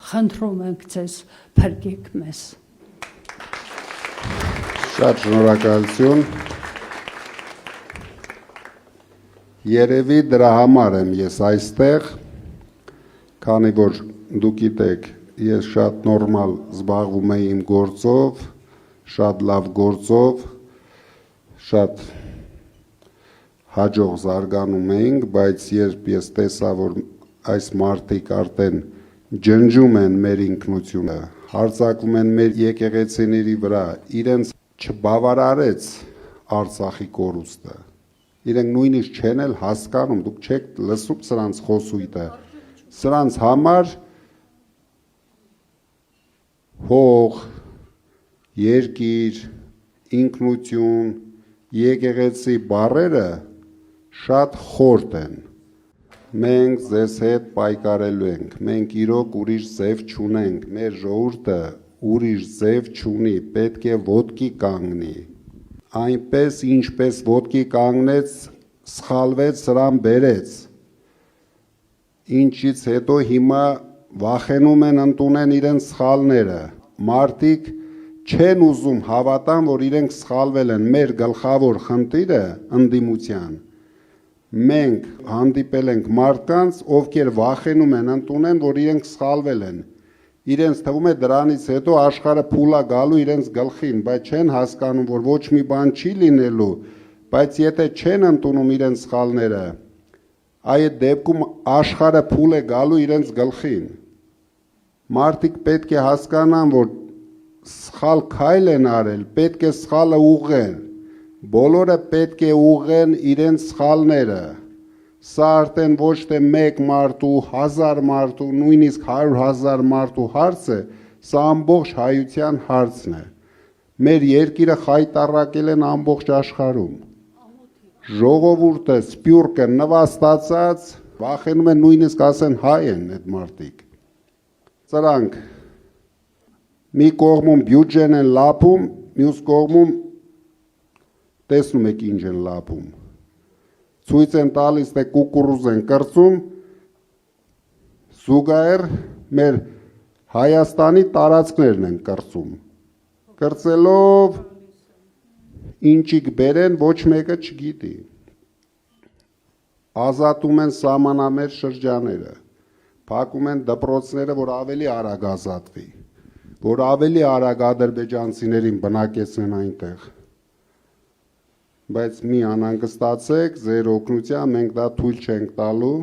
խնդրում ենք ձեզ փրկեք մեզ։ Շատ շնորհակալություն։ Երևի դրա համար եմ ես այստեղ, քանի որ դուք գիտեք, ես շատ նորմալ զբաղվում եմ իմ գործով, շատ լավ գործով, շատ հաջող զարգանում էինք, բայց երբ ես տեսա, որ այս մարդիկ արդեն ջնջում են մեր ինքնությունը, հարձակվում են մեր եկեղեցիների վրա, իրենց չբավարարեց Արցախի կորուստը, իրենք նույնիսկ չեն էլ հասկանում, դուք չեք լսում սրանց խոսույթը, սրանց համար հող, երկիր, ինքնություն, եկեղեցի բառերը շատ խորտ են։ Մենք ձեզ հետ պայքարելու ենք, մենք իրոք ուրիշ ձև չունենք, մեր ժողովուրդը ուրիշ ձև չունի, պետք է ոտքի կանգնի։ Այնպես ինչպես ոտքի կանգնեց, սխալվեց, սրան բերեց։ Ինչից հետո հիմա վախենում են ընդունեն իրենց սխալները։ Մարդիկ չեն ուզում հավատան, որ իրենք սխալվել են։ Մեր գլխավոր խնդիրը ընդդիմության։ Մենք հանդիպել ենք մարդկանց, ովքեր վախենում են ընդունեն, որ իրենք սխալվել են։ Իրենց թվում է դրանից հետո աշխարհը փուլա գալու իրենց գլխին, բայց չեն հասկանում, որ ոչ մի բան չի լինելու, բայց եթե չեն ընդունում իրենց սխալները, այդ դեպքում աշխարհը փուլ է գալու իրենց գլխին։ Մարդիկ պետք է հասկանան, որ սխալ քայլ են արել, պետք է սխալը ուղղեն։ Բոլորը պետք է ուղղեն իրենց սխալները։ Սա արդեն ոչ թե մեկ մարդու, 1000 մարդու, նույնիսկ 100,000 մարդու հարց է, սա ամբողջ հայության հարցն է։ Մեր երկիրը խայտառակել են ամբողջ աշխարհում։ Ժողովուրդը, սփյուռքը նվաստացած, վախենում են նույնիսկ ասեն հայ են այդ մարդիկ։ Սրանք մի կողմում բյուջեն են լափում, մյուս կողմում տեսնում եք ինչ են լափում։ Ցույց են տալիս, թե կուկուռուզ են կրծում, զուգահեռ մեր Հայաստանի տարածքներն են կրծում։ Կրծելով ինչիկ բերեն, ոչ մեկը չգիտի։ Ազատում են սահմանամերձ շրջանները, փակում են դպրոցները, որ ավելի արագ ազատվի, որ ավելի արագ ադրբեջանցիներին բնակեցնեն այնտեղ։ Բայց մի անհանգստացեք, ձեր օգնությամբ մենք դա թույլ չենք տալու,